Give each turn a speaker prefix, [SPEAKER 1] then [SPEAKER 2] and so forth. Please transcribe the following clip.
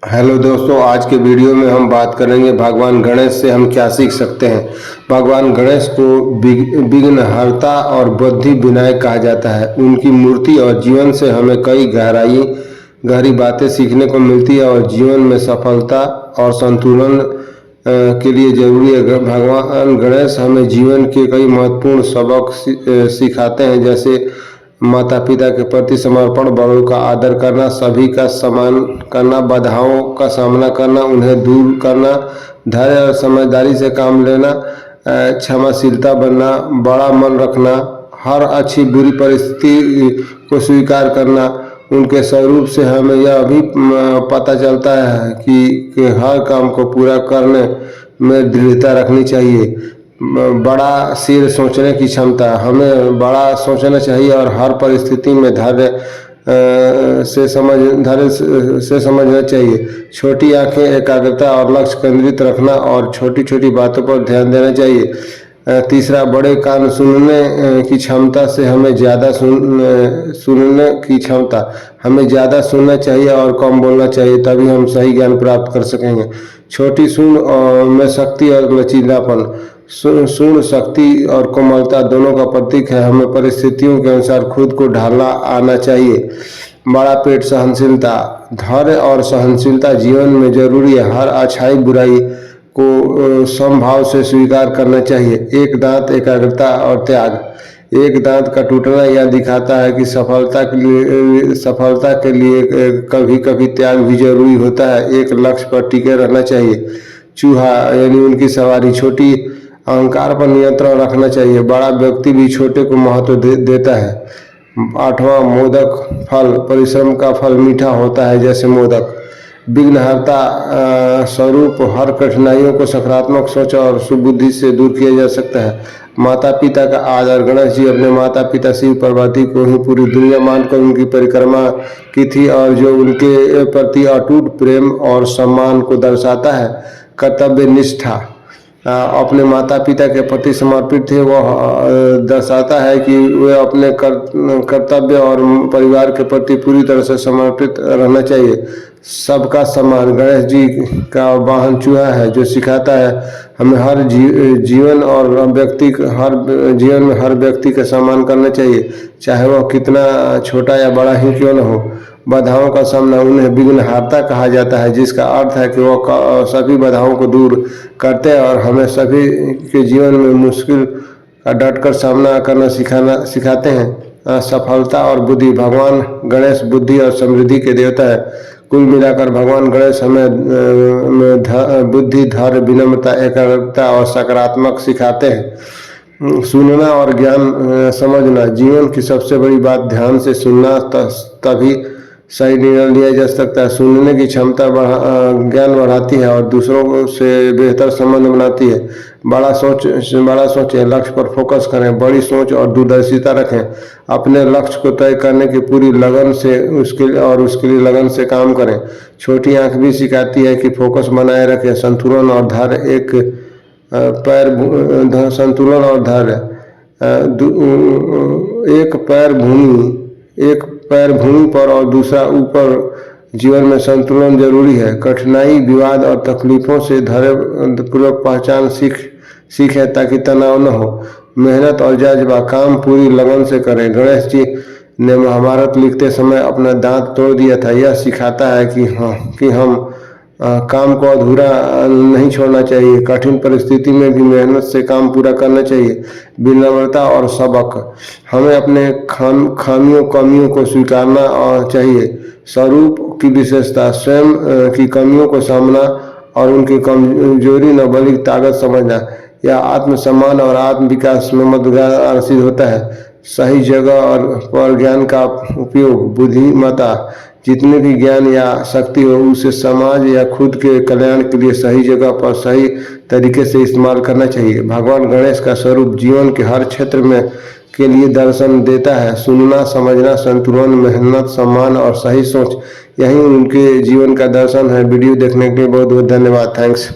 [SPEAKER 1] Hello दोस्तों, आज के वीडियो में हम बात करेंगे भगवान गणेश से हम क्या सीख सकते हैं। भगवान गणेश को विघ्नहर्ता और बुद्धि विनायक कहा जाता है। उनकी मूर्ति और जीवन से हमें कई गहरी बातें सीखने को मिलती है और जीवन में सफलता और संतुलन के लिए जरूरी है। भगवान गणेश हमें जीवन के कई महत्वपूर्ण सबक सिखाते हैं, जैसे माता पिता के प्रति समर्पण, बड़ों का आदर करना, सभी का सम्मान करना, बाधाओं का सामना करना, उन्हें दूर करना, धैर्य और समझदारी से काम लेना, क्षमाशीलता बनना, बड़ा मन रखना, हर अच्छी बुरी परिस्थिति को स्वीकार करना। उनके स्वरूप से हमें यह भी पता चलता है कि हर काम को पूरा करने में दृढ़ता रखनी चाहिए। बड़ा सिर सोचने की क्षमता, हमें बड़ा सोचना चाहिए और हर परिस्थिति में धैर्य से समझना चाहिए। छोटी आंखें, एकाग्रता और लक्ष्य केंद्रित रखना और छोटी छोटी बातों पर ध्यान देना चाहिए। तीसरा, बड़े कान, सुनने की क्षमता से हमें सुनने की क्षमता, हमें ज़्यादा सुनना चाहिए और कम बोलना चाहिए, तभी हम सही ज्ञान प्राप्त कर सकेंगे। छोटी सूंड में शक्ति और लचीलापन, सूंड शक्ति और कोमलता दोनों का प्रतीक है। हमें परिस्थितियों के अनुसार खुद को ढालना आना चाहिए। बड़ा पेट, सहनशीलता, धैर्य और सहनशीलता जीवन में जरूरी है। हर अच्छाई बुराई को समभाव से स्वीकार करना चाहिए। एक दांत, एकाग्रता और त्याग, एक दांत का टूटना यह दिखाता है कि सफलता के लिए कभी कभी त्याग भी जरूरी होता है। एक लक्ष्य पर टिके रहना चाहिए। चूहा यानी उनकी सवारी, छोटी अहंकार पर नियंत्रण रखना चाहिए। बड़ा व्यक्ति भी छोटे को महत्व देता है। आठवां, मोदक फल, परिश्रम का फल मीठा होता है जैसे मोदक। विघ्नहर्ता स्वरूप हर कठिनाइयों को सकारात्मक सोच और सुबुद्धि से दूर किया जा सकता है। माता पिता का आदर, गणेश जी अपने माता पिता शिव पार्वती को ही पूरी दुनिया मानकर उनकी परिक्रमा की थी और जो उनके प्रति अटूट प्रेम और सम्मान को दर्शाता है। कर्तव्य निष्ठा, अपने माता पिता के प्रति समर्पित थे, वह दर्शाता है कि वे अपने कर्तव्य और परिवार के प्रति पूरी तरह से समर्पित रहना चाहिए। सबका सम्मान, गणेश जी का वाहन चूहा है जो सिखाता है हमें जीवन में हर व्यक्ति का सम्मान करना चाहिए, चाहे वह कितना छोटा या बड़ा ही क्यों न हो। बाधाओं का सामना, उन्हें विघ्नहर्ता कहा जाता है, जिसका अर्थ है कि वह सभी बाधाओं को दूर करते हैं और हमें सभी के जीवन में मुश्किल का डटकर सामना करना सिखाते हैं। सफलता और बुद्धि, भगवान गणेश बुद्धि और समृद्धि के देवता है। कुल मिलाकर भगवान गणेश हमें बुद्धि, धैर्य, विनम्रता, एकाग्रता और सकारात्मक सिखाते हैं। सुनना और ज्ञान समझना, जीवन की सबसे बड़ी बात ध्यान से सुनना, तभी सही निर्णय लिया जा सकता है। सुनने की क्षमता ज्ञान बढ़ाती है और दूसरों से बेहतर संबंध बनाती है। बड़ा सोचें, लक्ष्य पर फोकस करें, बड़ी सोच और दूरदर्शिता रखें। अपने लक्ष्य को तय करने की पूरी लगन से उसके लिए लगन से काम करें। छोटी आंख भी सिखाती है कि फोकस बनाए रखें। संतुलन और धैर्य, एक पैर भूमि पर और दूसरा ऊपर, जीवन में संतुलन जरूरी है। कठिनाई, विवाद और तकलीफों से धैर्यपूर्वक पहचान सीखे ताकि तनाव न हो। मेहनत और जज्बा, काम पूरी लगन से करें। गणेश जी ने महाभारत लिखते समय अपना दांत तोड़ दिया था। यह सिखाता है कि हम काम को अधूरा नहीं छोड़ना चाहिए। कठिन परिस्थिति में भी मेहनत से काम पूरा करना चाहिए। विनम्रता और सबक, हमें अपने कमियों को स्वीकारना चाहिए। स्वरूप की विशेषता, स्वयं की कमियों को सामना और उनकी कमजोरी न बल्कि ताकत समझना, यह आत्मसम्मान और आत्म विकास में मददगार सिद्ध होता है। सही जगह और पर ज्ञान का उपयोग, बुद्धिमत्ता, जितने भी ज्ञान या शक्ति हो उसे समाज या खुद के कल्याण के लिए सही जगह पर सही तरीके से इस्तेमाल करना चाहिए। भगवान गणेश का स्वरूप जीवन के हर क्षेत्र में के लिए दर्शन देता है। सुनना, समझना, संतुलन, मेहनत, सम्मान और सही सोच, यही उनके जीवन का दर्शन है। वीडियो देखने के लिए बहुत बहुत धन्यवाद। थैंक्स।